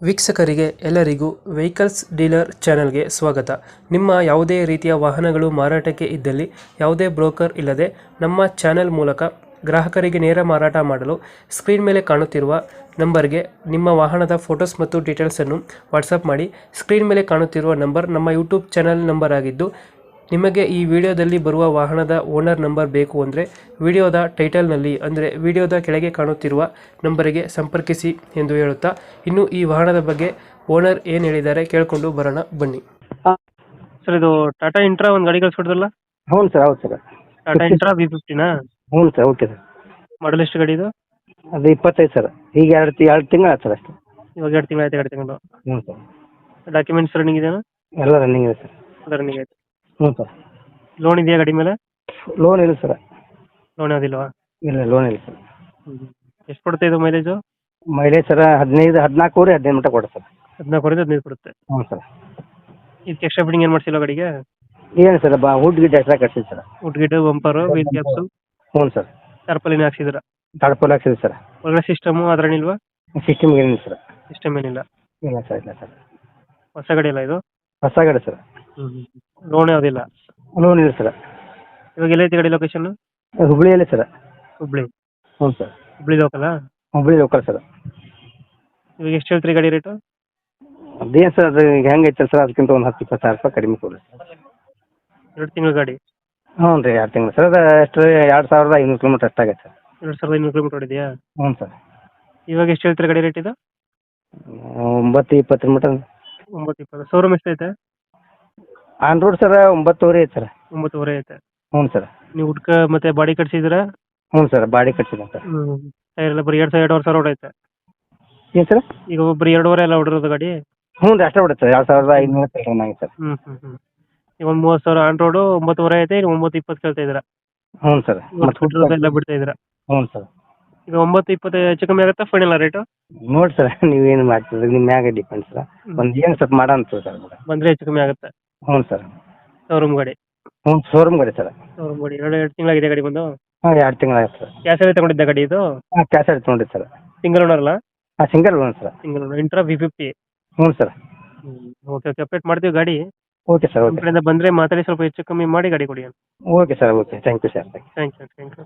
ವೀಕ್ಷಕರಿಗೆ ಎಲ್ಲರಿಗೂ vehicles dealer ಚಾನೆಲ್ಗೆ ಸ್ವಾಗತ. ನಿಮ್ಮ ಯಾವುದೇ ರೀತಿಯ ವಾಹನಗಳು ಮಾರಾಟಕ್ಕೆ ಇದ್ದಲ್ಲಿ ಯಾವುದೇ ಬ್ರೋಕರ್ ಇಲ್ಲದೆ ನಮ್ಮ ಚಾನೆಲ್ ಮೂಲಕ ಗ್ರಾಹಕರಿಗೆ ನೇರ ಮಾರಾಟ ಮಾಡಲು ಸ್ಕ್ರೀನ್ ಮೇಲೆ ಕಾಣುತ್ತಿರುವ ನಂಬರ್ಗೆ ನಿಮ್ಮ ವಾಹನದ ಫೋಟೋಸ್ ಮತ್ತು ಡೀಟೇಲ್ಸನ್ನು ವಾಟ್ಸಪ್ ಮಾಡಿ. ಸ್ಕ್ರೀನ್ ಮೇಲೆ ಕಾಣುತ್ತಿರುವ ನಂಬರ್ ನಮ್ಮ ಯೂಟ್ಯೂಬ್ ಚಾನೆಲ್ ನಂಬರ್ ಆಗಿದ್ದು, ನಿಮಗೆ ಈ ವಿಡಿಯೋದಲ್ಲಿ ಬರುವ ವಾಹನದ ಓನರ್ ನಂಬರ್ ಬೇಕು ಅಂದರೆ ವಿಡಿಯೋದ ಟೈಟಲ್ನಲ್ಲಿ ಅಂದರೆ ವಿಡಿಯೋದ ಕೆಳಗೆ ಕಾಣುತ್ತಿರುವ ನಂಬರಿಗೆ ಸಂಪರ್ಕಿಸಿ ಎಂದು ಹೇಳುತ್ತಾ, ಇನ್ನು ಈ ವಾಹನದ ಬಗ್ಗೆ ಓನರ್ ಏನು ಹೇಳಿದ್ದಾರೆ ಕೇಳಿಕೊಂಡು ಬರೋಣ ಬನ್ನಿ. ಹಾಂ ಸರ್, ಇದು ಟಾಟಾ ಇಂಟ್ರಾ ಒಂದು ಗಾಡಿ ಕಳಿಸ್ಕೊಡ್ದಲ್ಲ, ಹ್ಞೂ ಸರ್, ಹೌದು ಸರ್. ಟಾಟಾ ಇಂಟ್ರಾ V50ನಾ? ಹ್ಞೂ ಸರ್, ಓಕೆ ಸರ್. ಮಾಡಲ್ ಎಷ್ಟು ಗಾಡಿ ಇದು? ಅದು 25 ಸರ್. ಈಗ ಎರಡು ತಿಂಗಳು ಆಯ್ತು ಸರ್ ಅಷ್ಟೇ. ಇವಾಗ 2 ತಿಂಗಳು ಆಯ್ತು, 2 ತಿಂಗಳು. ಹ್ಞೂ ಸರ್. ಡಾಕ್ಯುಮೆಂಟ್ಸ್ ರನ್ನಿಂಗ್ ಇದೆಯಾ? ಎಲ್ಲ ರನ್ನಿಂಗ್ ಇದೆ ಸರ್. ಎಲ್ಲ ರನ್ನಿಂಗ್ ಆಯ್ತು. ಹ್ಞೂ ಸರ್. ಲೋನ್ ಇದೆಯಾ ಗಾಡಿ ಮೇಲೆ? ಲೋನ್ ಇಲ್ಲ ಸರ್. ಲೋನ್ ಯಾವುದಿಲ್ವಾ? ಇಲ್ಲ, ಲೋನ್ ಇಲ್ಲ ಸರ್. ಎಷ್ಟು ಕೊಡುತ್ತೆ ಇದು ಮೈಲೇಜು? ಮೈಲೇಜ್ ಸರ್ 14 ಮಟ್ಟ ಕೊಡುತ್ತೆ ಸರ್. 14 ಕೊಡುತ್ತೆ. ಹ್ಞೂ ಸರ್. ಇದಕ್ಕೆ ಎಕ್ಸ್ಟ್ರಾ ಫಿಟ್ಟಿಂಗ್ ಏನು ಮಾಡ್ಸಿಲ್ಲ ಗಾಡಿಗೆ? ಏನು ಸರ್, ವುಡ್ ಗಿಡ್ ಎಕ್ಸ್ಟ್ರಾ ಕಟ್ಸಿದ್ದು sir. Wood kit, bumper, wheel caps, ಹ್ಞೂ ಸರ್. ಟಾರ್ಪಲಿನ ಹಾಕ್ಸಿದ್ರ? ತಾಡ್ಪಲ್ ಹಾಕ್ಸಿದೆ ಸರ್. ಒಳಗಡೆ ಸಿಸ್ಟಮು ಅದ್ರೇನಿಲ್ವಾ? ಸಿಸ್ಟಮ್ ಏನಿಲ್ಲ ಸರ್. ಸಿಸ್ಟಮ್ ಏನಿಲ್ಲ. ಇಲ್ಲ ಸರ್, ಇಲ್ಲ ಸರ್. ಹೊಸ ಗಾಡಿ ಅಲ್ಲ ಇದು? ಹೊಸ ಗಾಡಿ ಸರ್. ಲೋನ್ ಯಾವುದಿಲ್ಲ? ಲೋನ್ ಇಲ್ಲ ಸರ್. ಇವಾಗ ಎಲ್ಲೈತಿ ಗಾಡಿ ಲೊಕೇಶನ್? ಹುಬ್ಳಿಯಲ್ಲಿ ಸರ್. ಹುಬ್ಳಿ? ಹ್ಞೂ ಸರ್. ಹುಬ್ಳಿ ಲೋಕಲಾ? Hubli local sir. ಇವಾಗ ಎಷ್ಟು ಹೇಳ್ತೀರಿ ಗಾಡಿ ರೇಟು? ಅದೇನು ಸರ್, ಅದು ಹೆಂಗೈತೆ ಸರ್, ಅದಕ್ಕಿಂತ ಒಂದು 10-20 ಸಾವಿರ ರೂಪಾಯಿ ಕಡಿಮೆ ಕೊಡಿ ಸರ್. 2 ತಿಂಗಳ ಗಾಡಿ? ಹ್ಞೂ ರೀ, 2 ತಿಂಗಳು ಸರ್. ಅದು ಎಷ್ಟು 2500 ಕಿಲೋಮೀಟ್ರ್ ಅಷ್ಟಾಗೈತೆ ಸರ್. 2500 ಕಿಲೋಮೀಟರ್ ಹೊಡಿದೆಯಾ? ಹ್ಞೂ ಸರ್. ಇವಾಗ ಎಷ್ಟು ಹೇಳ್ತೀರಿ ಗಾಡಿ ರೇಟ್ ಇದು? 9-20 ಮೀಟರ್. 920. ಶೋರೂಮ್ ಎಷ್ಟೈತೆ? ಆನ್ ರೋಡ್ ಸರ್ 9.5 ಐತೆ ಸರ್. 9.5 ಐತೆ. ಹ್ಞೂ ಸರ್. ನೀವು ಹುಡ್ಕ ಮತ್ತೆ ಬಾಡಿ ಕಟ್ಸಿದ್ದೀರಾ? ಹ್ಞೂ ಸರ್, ಬಾಡಿ ಕಟ್ಸಿದೆ ಸರ್. ಟೈರ್ ಎಲ್ಲ ಬರೀ 2,500 ಹೊಡೈತೆ. ಏನು ಸರ್? ಈಗ ಒಬ್ಬರು 2.5 ಎಲ್ಲ ಹೊಡಿರೋದು ಗಾಡಿ? ಹ್ಞೂ ರೀ, ಅಷ್ಟೇ ಹೊಡುತ್ತೆ ಸರ್. 2500 ರನ್ ಆಗಿದೆ ಸರ್. ಈಗ ಒಂದು 30,000 ಆನ್ ರೋಡು 9.5 ಐತೆ. ಈಗ 9.20 ಕೇಳ್ತಾ ಇದ್ದೀರಾ? ಹ್ಞೂ ಸರ್. ಎಲ್ಲ ಬಿಡ್ತಾ ಇದ್ದೀರಾ? ಹ್ಞೂ ಸರ್. ಈಗ 9.20 ಹೆಚ್ಚು ಕಮ್ಮಿ ಆಗುತ್ತಾ ಫೈನಲ್ ರೇಟು? ನೋಡಿ ಸರ್, ನೀವೇನು ಮಾಡ್ತಿದ್ರಿ, ನಿಮ್ಮ ಮ್ಯಾಗೆ ಡಿಪೆಂಡ್ ಸರ್. ಒಂದು ಏನು ಸ್ವಲ್ಪ ಮಾಡೋಣ ಸರ್. ಬಂದರೆ ಹೆಚ್ಚು ಕಮ್ಮಿ ಆಗುತ್ತೆ. ಹ್ಞೂ ಸರ್. ಶೋರೂಮ್ ಗಾಡಿ? ಹ್ಞೂ, ಶೋರೂಮ್ ಗಾಡಿ ಸರ್. ಶೋರೂಮ್ ಗಾಡಿ 2 ತಿಂಗಳಾಗಿದೆ ಗಾಡಿ ಬಂದು? ಹಾಂ, 2 ತಿಂಗಳಾಯ್ತು ಸರ್. ಕ್ಯಾಶ್ ಅಲ್ಲಿ ತಗೊಂಡಿದ್ದ ಗಾಡಿ ಇದು? ಹಾಂ, ಕ್ಯಾಶ್ ಆಗಿ ತೊಗೊಂಡಿದ್ದು ಸರ್. ಸಿಂಗಲ್ ಓನರ್ ಅಲ್ಲ? ಹಾಂ, single loan sir. Single owner Intra V50? ಹ್ಞೂ ಸರ್. ಓಕೆ ಓಕೆ, ಅಪ್ಡೇಟ್ ಮಾಡ್ತೀವಿ ಗಾಡಿ. ಓಕೆ ಸರ್, ನಿಮ್ಮ ಓಕೆ. ಕಡೆಯಿಂದ ಬಂದರೆ ಮಾತಾಡಿ ಸ್ವಲ್ಪ ಹೆಚ್ಚು ಕಮ್ಮಿ ಮಾಡಿ ಗಾಡಿ ಕೊಡಿ. Okay sir, okay. Thank you sir. Thank you.